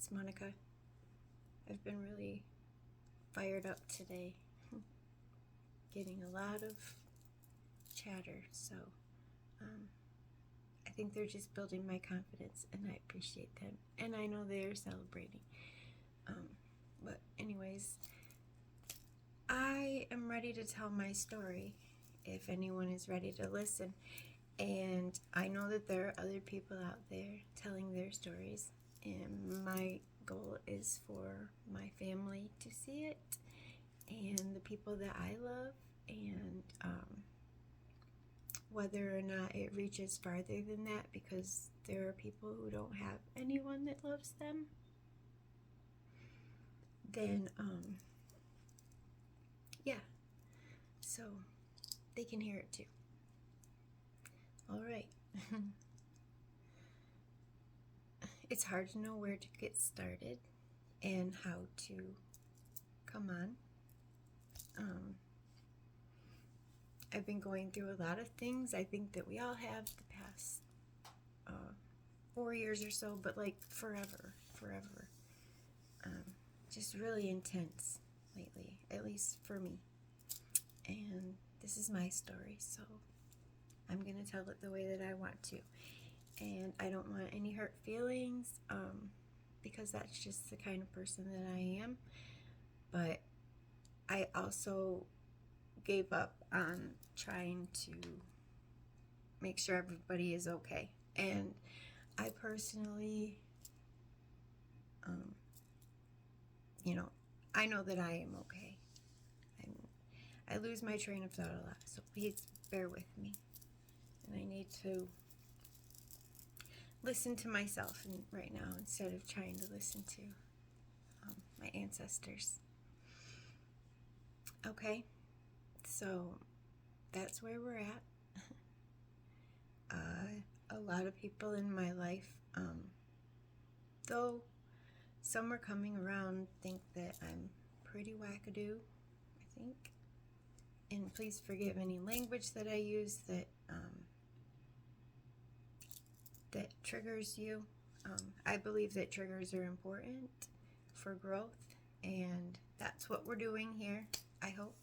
it's Monica. I've been really fired up today, getting a lot of chatter, so I think they're just building my confidence, and I appreciate them, and I know they're celebrating. But anyways, I am ready to tell my story if anyone is ready to listen. And I know that there are other people out there telling their stories, and my goal is for my family to see it and the people that I love, and whether or not it reaches farther than that, because there are people who don't have anyone that loves them, then yeah, so they can hear it too. All right. It's hard to know where to get started and how to come on. I've been going through a lot of things. I think that we all have the past 4 years or so, but like forever. Just really intense lately, at least for me. And this is my story, so I'm going to tell it the way that I want to. And I don't want any hurt feelings, because that's just the kind of person that I am. But I also gave up on trying to make sure everybody is okay. And I personally, I know that I am okay. I lose my train of thought a lot, so please bear with me. And I need to listen to myself right now instead of trying to listen to my ancestors. Okay, so that's where we're at. A lot of people in my life, though some are coming around, think that I'm pretty wackadoo, I think. And please forgive any language that I use that triggers you. I believe that triggers are important for growth, and that's what we're doing here, I hope.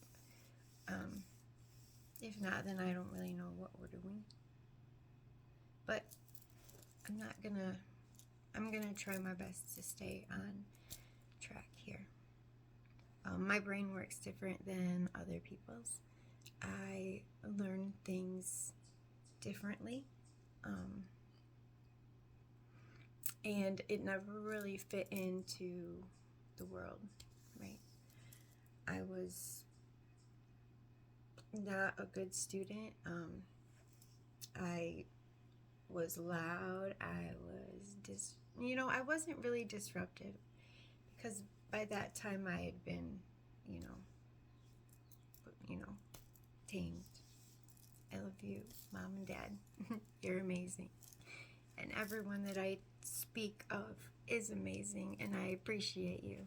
If not, then I don't really know what we're doing. But I'm gonna try my best to stay on track here. My brain works different than other people's. I learn things differently. And it never really fit into the world, right? I was not a good student. I was loud. I wasn't really disruptive, because by that time I had been, tamed. I love you, Mom and Dad. You're amazing. And everyone that I speak of is amazing, and I appreciate you.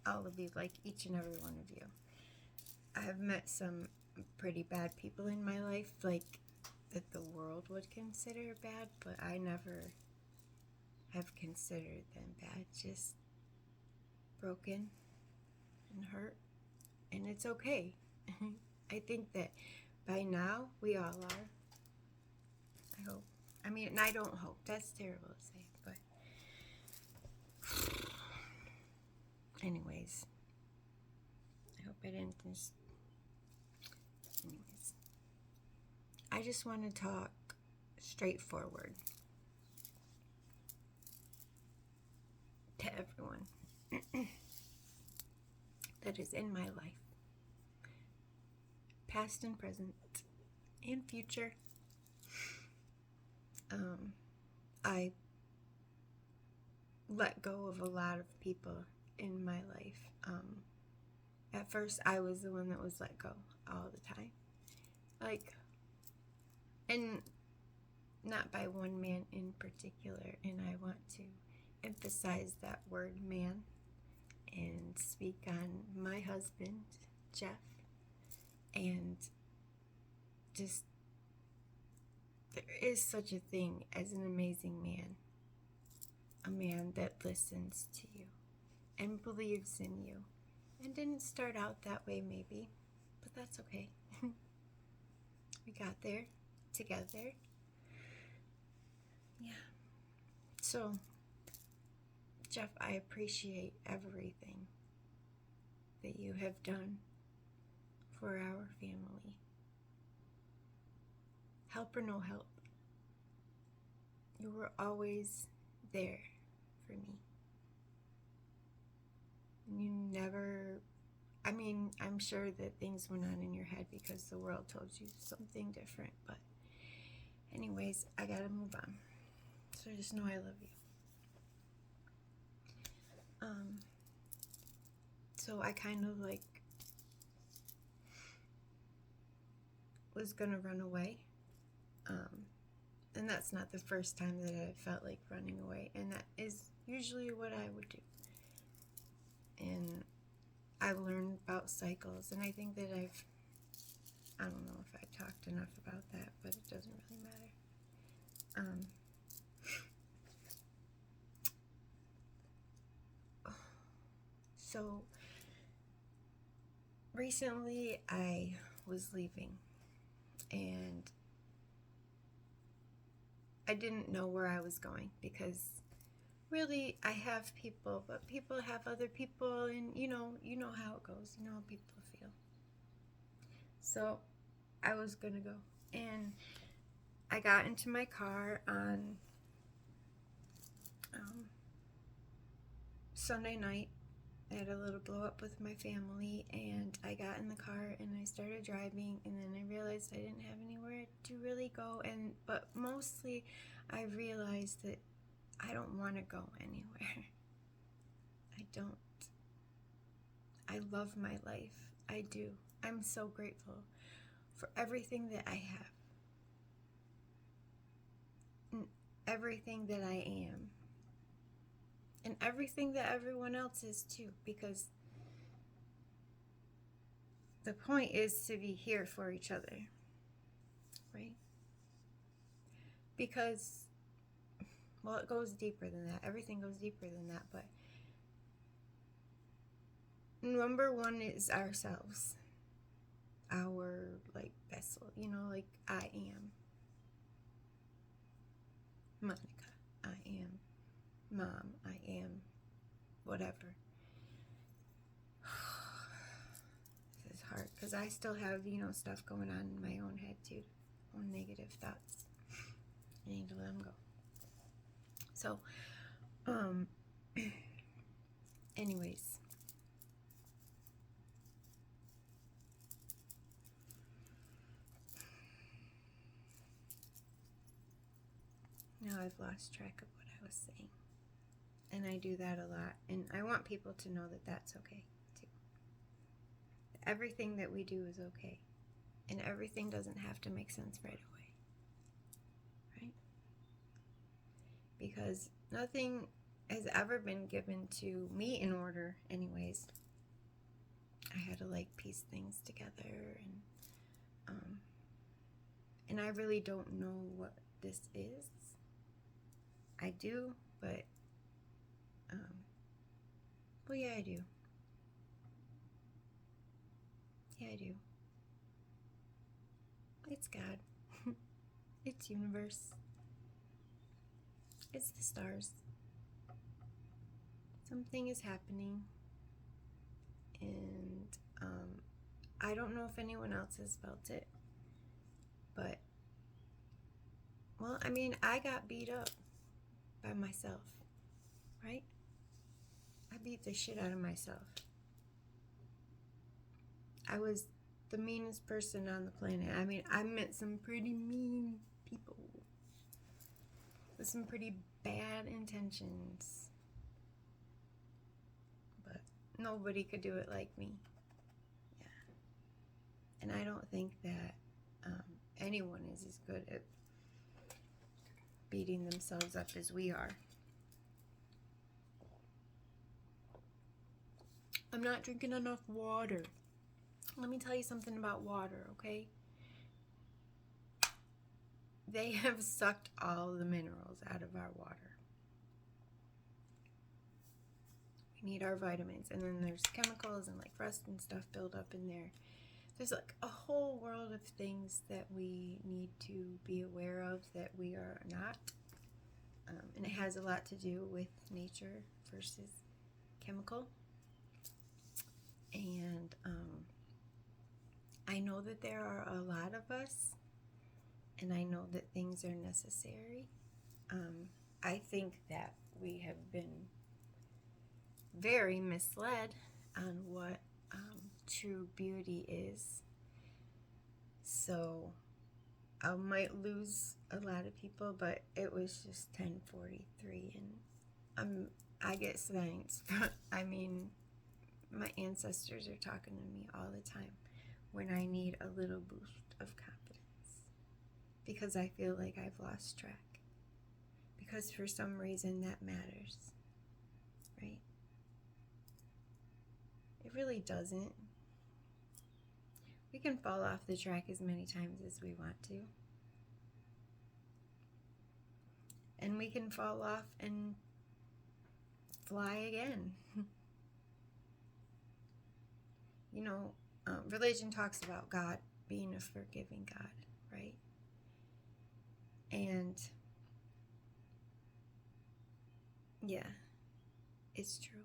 All of you, like each and every one of you. I have met some pretty bad people in my life, like that the world would consider bad, but I never have considered them bad. Just broken and hurt, and it's okay. I think that by now we all are. I hope. And I don't hope. That's terrible to say, but anyways, I hope I didn't just... Anyways, I just want to talk straightforward to everyone that is in my life, past and present and future. I let go of a lot of people in my life. At first, I was the one that was let go all the time. And not by one man in particular. And I want to emphasize that word man and speak on my husband, Jeff, and just... there is such a thing as an amazing man. a man that listens to you and believes in you. And didn't start out that way, maybe, but that's okay. We got there together. Yeah. So, Jeff, I appreciate everything that you have done for our family. Help or no help, you were always there for me. You never, I mean, I'm sure that things went on in your head because the world told you something different, but anyways, I gotta move on. So just know I love you. So I kind of like was gonna run away. And that's not the first time that I felt like running away, and that is usually what I would do. And I learned about cycles, and I think that I don't know if I talked enough about that, but it doesn't really matter. So recently I was leaving, and I didn't know where I was going because really I have people, but people have other people, and you know how it goes. You know how people feel. So I was gonna go, and I got into my car on Sunday night. I had a little blow up with my family, and I got in the car and I started driving, and then I realized I didn't have anywhere to really go, but mostly I realized that I don't want to go anywhere. I don't. I love my life. I do. I'm so grateful for everything that I have and everything that I am. And everything that everyone else is too, because the point is to be here for each other, right? Because, well, it goes deeper than that. Everything goes deeper than that, but number one is ourselves. Our, like, vessel, like I am Monica. I am Mom. I am whatever. This is hard because I still have, stuff going on in my own head too. Own negative thoughts. I need to let them go. So, anyways. Now I've lost track of what I was saying. And I do that a lot. And I want people to know that that's okay, too. Everything that we do is okay. And everything doesn't have to make sense right away. Right? Because nothing has ever been given to me in order, anyways. I had to, piece things together. And I really don't know what this is. I do, but well, yeah, I do. Yeah, I do. It's God. It's universe. It's the stars. Something is happening, and I don't know if anyone else has felt it, but well, I mean, I got beat up by myself, right? I beat the shit out of myself. I was the meanest person on the planet. I mean, I met some pretty mean people with some pretty bad intentions, but nobody could do it like me. Yeah. And I don't think that anyone is as good at beating themselves up as we are. I'm not drinking enough water. Let me tell you something about water, okay? They have sucked all the minerals out of our water. need our vitamins, and then there's chemicals and like rust and stuff build up in there. There's like a whole world of things that we need to be aware of that we are not. And it has a lot to do with nature versus chemical. And I know that there are a lot of us, and I know that things are necessary. I think that we have been very misled on what true beauty is. So I might lose a lot of people, but it was just 10:43, and I get thanks. I mean, my ancestors are talking to me all the time when I need a little boost of confidence, because I feel like I've lost track, because for some reason that matters, right? It really doesn't. We can fall off the track as many times as we want to. And we can fall off and fly again. You know, religion talks about God being a forgiving God, right? And yeah, it's true.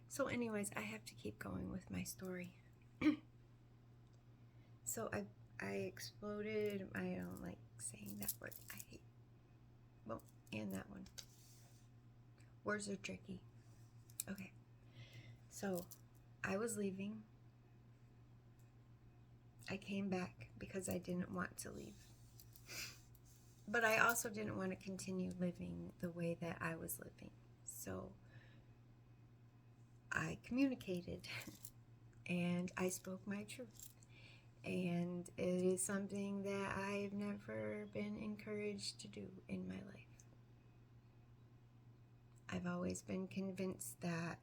So anyways, I have to keep going with my story. So I exploded. I don't like saying that word. I hate. Well, and that one. Words are tricky. Okay. So I was leaving. I came back because I didn't want to leave. But I also didn't want to continue living the way that I was living. So I communicated and I spoke my truth. And it is something that I've never been encouraged to do in my life. I've always been convinced that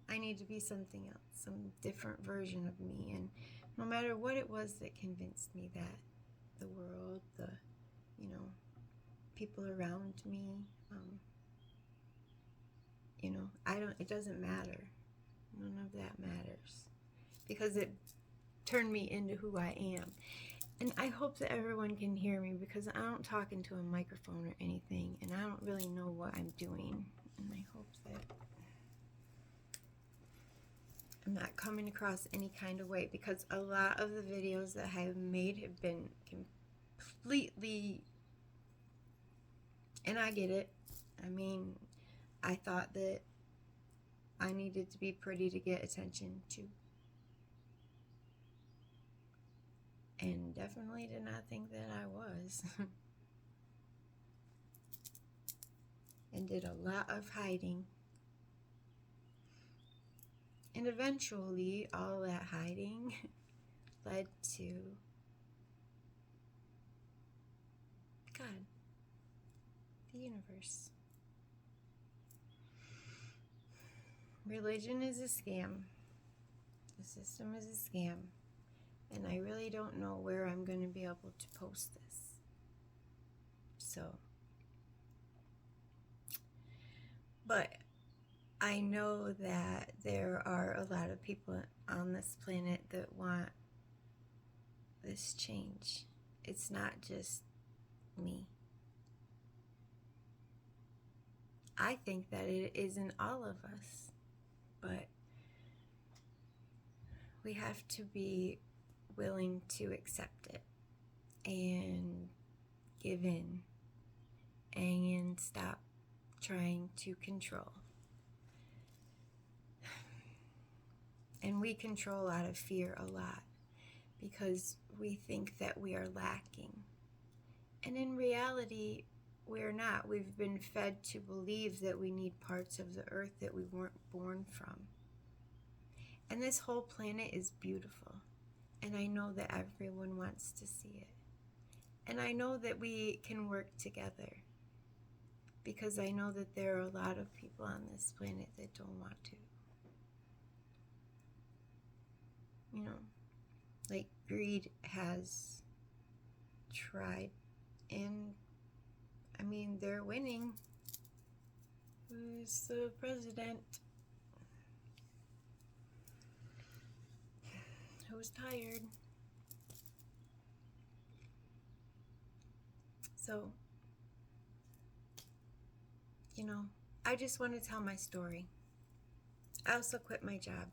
I need to be something else, some different version of me. And no matter what it was that convinced me that the world, the, people around me, it doesn't matter. None of that matters. Because it turned me into who I am. And I hope that everyone can hear me, because I don't talk into a microphone or anything, and I don't really know what I'm doing. And I hope that I'm not coming across any kind of way, because a lot of the videos that I have made have been completely, and I get it. I mean, I thought that I needed to be pretty to get attention too. And definitely did not think that I was. And did a lot of hiding. And eventually, all that hiding led to God, the universe. Religion is a scam. The system is a scam. And I really don't know where I'm going to be able to post this. So, but I know that there are a lot of people on this planet that want this change. It's not just me. I think that it is in all of us, but we have to be willing to accept it and give in and stop trying to control. And we control out of fear a lot, because we think that we are lacking. And in reality, we're not. We've been fed to believe that we need parts of the earth that we weren't born from. And this whole planet is beautiful. And I know that everyone wants to see it. And I know that we can work together, because I know that there are a lot of people on this planet that don't want to. Like greed has tried, and I mean, they're winning. Who's the president? who's tired. So, you know, I just want to tell my story. I also quit my job.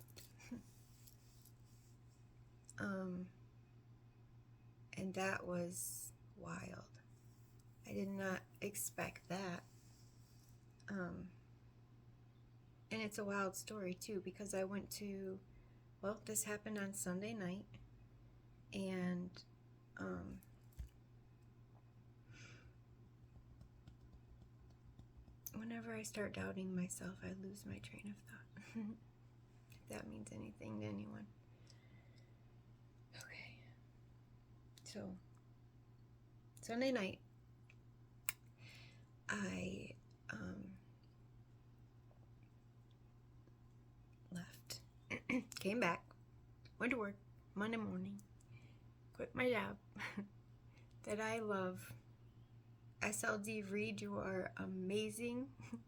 And that was wild. I did not expect that. And it's a wild story too, because I went to, well, this happened on Sunday night, and whenever I start doubting myself, I lose my train of thought. If that means anything to anyone. Okay. So, Sunday night, I left, came back, went to work Monday morning, quit my job that I love. SLD Reed, you are amazing. You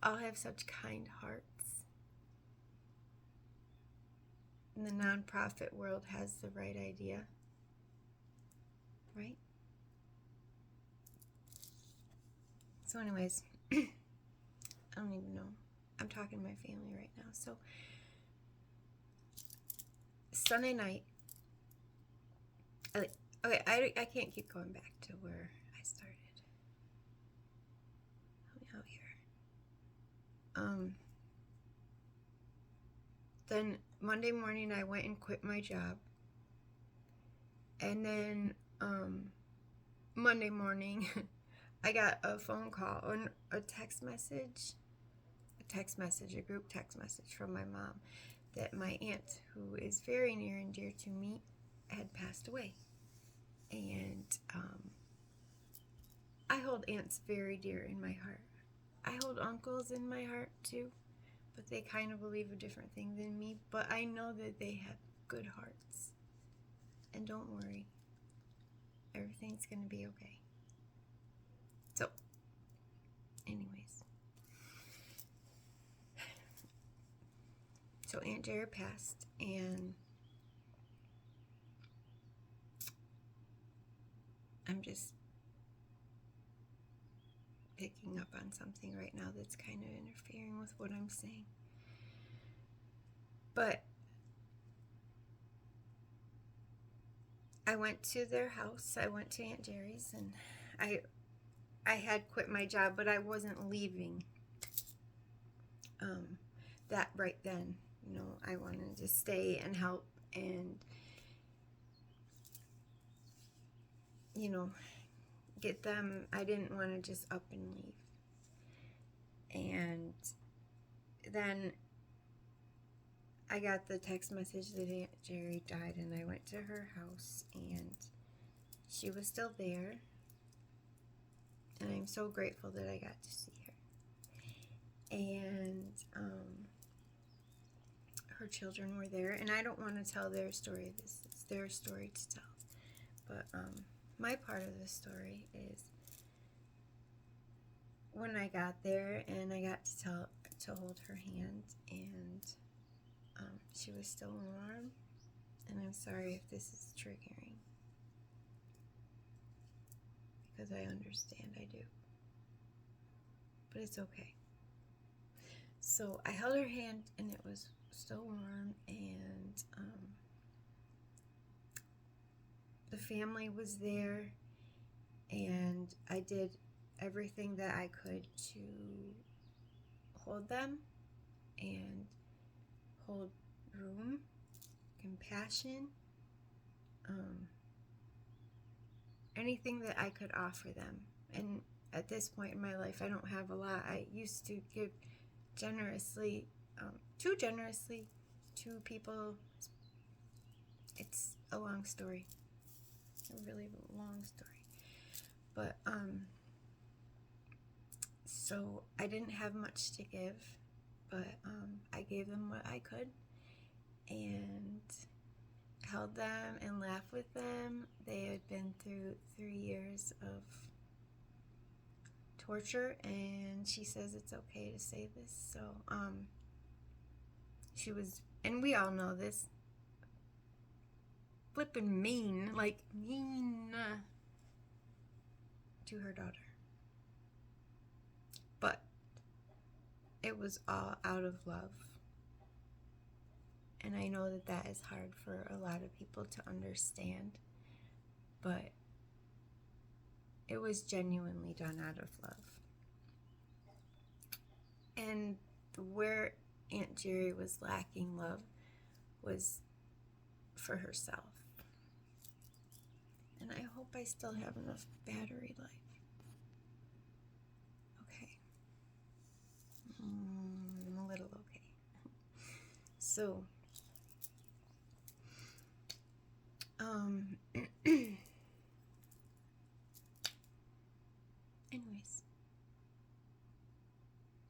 all have such kind hearts. And the nonprofit world has the right idea, right? So anyways, I don't even know. I'm talking to my family right now. So Sunday night, okay, I can't keep going back to where I started. Help me out here. Then Monday morning I went and quit my job. And then Monday morning I got a phone call or a text message, a group text message from my mom that my aunt, who is very near and dear to me, had passed away. And I hold aunts very dear in my heart. I hold uncles in my heart too, but they kind of believe a different thing than me. But I know that they have good hearts. And don't worry, everything's gonna be okay. So, anyways. So Aunt Jerry passed, and I'm just picking up on something right now that's kind of interfering with what I'm saying. But I went to their house. I went to Aunt Jerry's, and I had quit my job, but I wasn't leaving that right then. You know, I wanted to stay and help and, you know, get them. I didn't want to just up and leave. And then I got the text message that Aunt Jerry died, and I went to her house, and she was still there. And I'm so grateful that I got to see her. And her children were there, and I don't want to tell their story. This is their story to tell. But my part of the story is when I got there and I got to hold her hand, and she was still warm. And I'm sorry if this is triggering, because I understand, I do. But it's okay. So I held her hand, and it was still warm, and the family was there, and I did everything that I could to hold them and hold room, compassion, anything that I could offer them. And at this point in my life, I don't have a lot. I used to give generously, too generously to people. It's a long story, a really long story. But so I didn't have much to give, but I gave them what I could, and held them and laughed with them. They had been through 3 years of torture, and she says it's okay to say this. So she was, and we all know this, flippin' mean, like mean to her daughter. But it was all out of love. And I know that that is hard for a lot of people to understand, but it was genuinely done out of love. And where Aunt Jerry was lacking love was for herself. And I hope I still have enough battery life. Okay. I'm a little okay. So, anyways,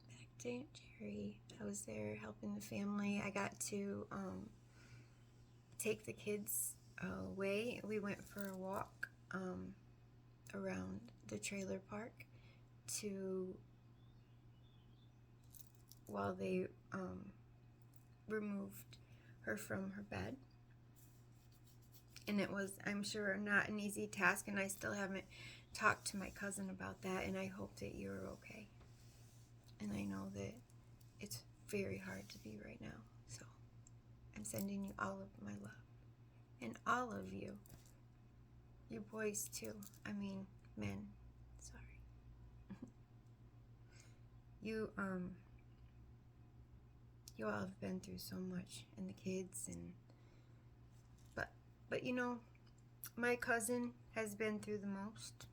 back to Aunt Jerry. I was there helping the family. I got to take the kids away. We went for a walk around the trailer park while they removed her from her bed. And it was, I'm sure, not an easy task, and I still haven't talked to my cousin about that, and I hope that you're okay. And I know that it's very hard to be right now, so I'm sending you all of my love. And all of you boys too, I mean men, sorry. You all have been through so much, and the kids, and but you know, my cousin has been through the most,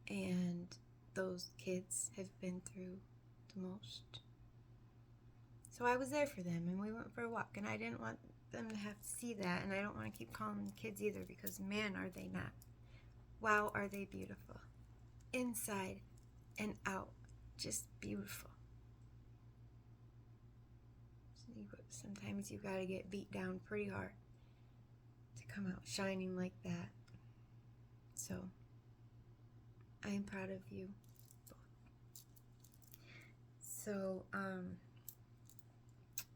and those kids have been through the most. So I was there for them, and we went for a walk, and I didn't want them to have to see that, and I don't want to keep calling them kids either, because man, are they not. Wow, are they beautiful. Inside and out, just beautiful. Sometimes you gotta get beat down pretty hard to come out shining like that. So, I am proud of you both. So,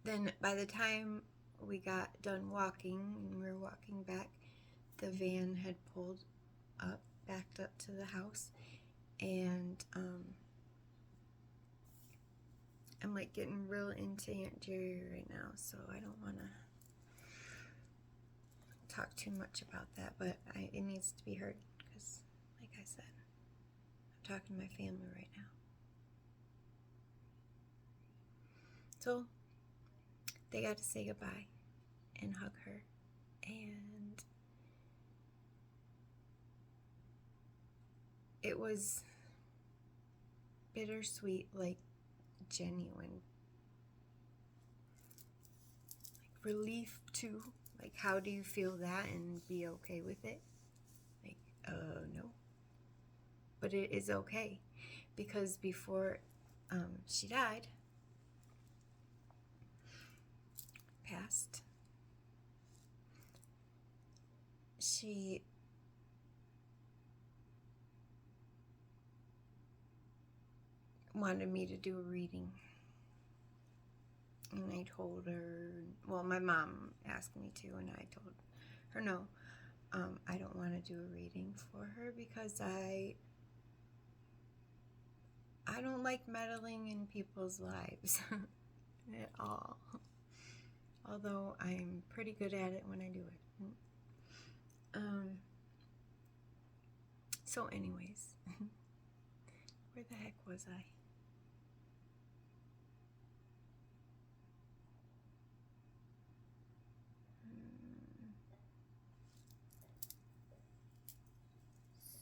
then by the time we got done walking and we were walking back, the van had pulled up, backed up to the house, and I'm like getting real into Aunt Jerry right now, so I don't want to talk too much about that, but it needs to be heard, because like I said, I'm talking to my family right now. So they got to say goodbye and hug her, and it was bittersweet, like genuine, like relief too. Like, how do you feel that and be okay with it? Like, no. But it is okay, because before she passed, she wanted me to do a reading. And I told her, well, my mom asked me to, and I told her no. I don't want to do a reading for her, because I don't like meddling in people's lives at all. Although I'm pretty good at it when I do it. So anyways, where the heck was I?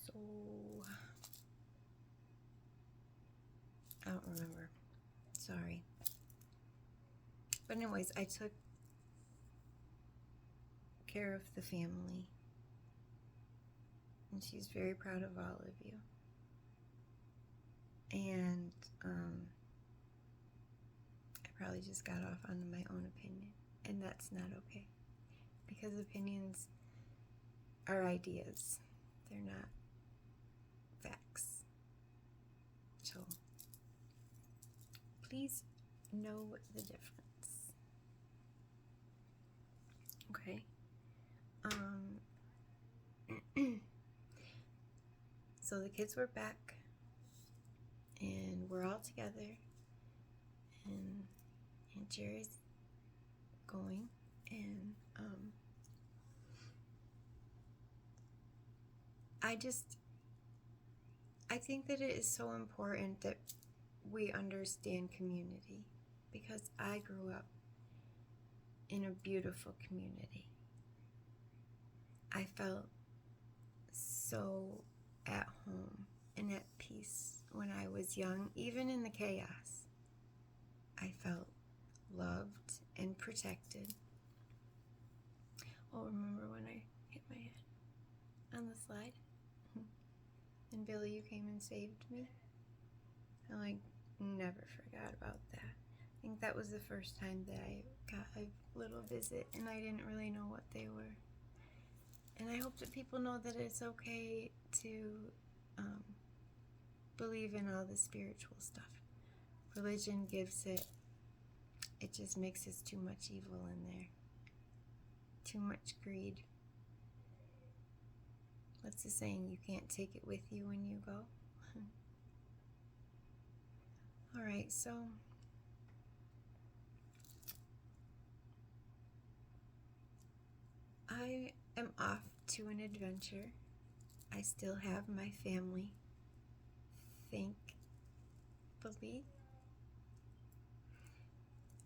So, I don't remember. Sorry. But anyways, I took care of the family, and she's very proud of all of you. And I probably just got off on my own opinion, and that's not okay, because opinions are ideas, they're not facts. So please know the difference. Okay. So the kids were back, and we're all together, and Aunt Jerry's going, and I think that it is so important that we understand community, because I grew up in a beautiful community. I felt so at home and at peace when I was young, even in the chaos. I felt loved and protected. Oh, remember when I hit my head on the slide? And Billy, you came and saved me? I never forgot about that. I think that was the first time that I got a little visit, and I didn't really know what they were. And I hope that people know that it's okay to believe in all the spiritual stuff. Religion gives it just mixes too much evil in there. Too much greed. What's the saying? You can't take it with you when you go. Alright, so I am off to an adventure. I still have my family, thankfully.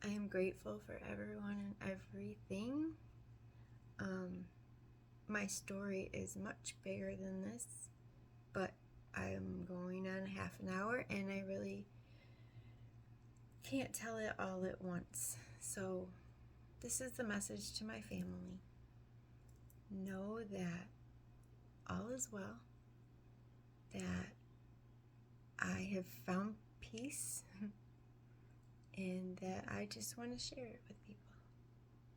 I am grateful for everyone and everything. My story is much bigger than this, but I'm going on half an hour, and I really can't tell it all at once. So this is the message to my family. Know that all is well, that I have found peace, and that I just want to share it with people.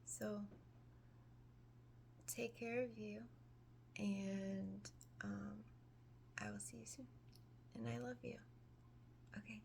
So take care of you, and I will see you soon. And I love you. Okay.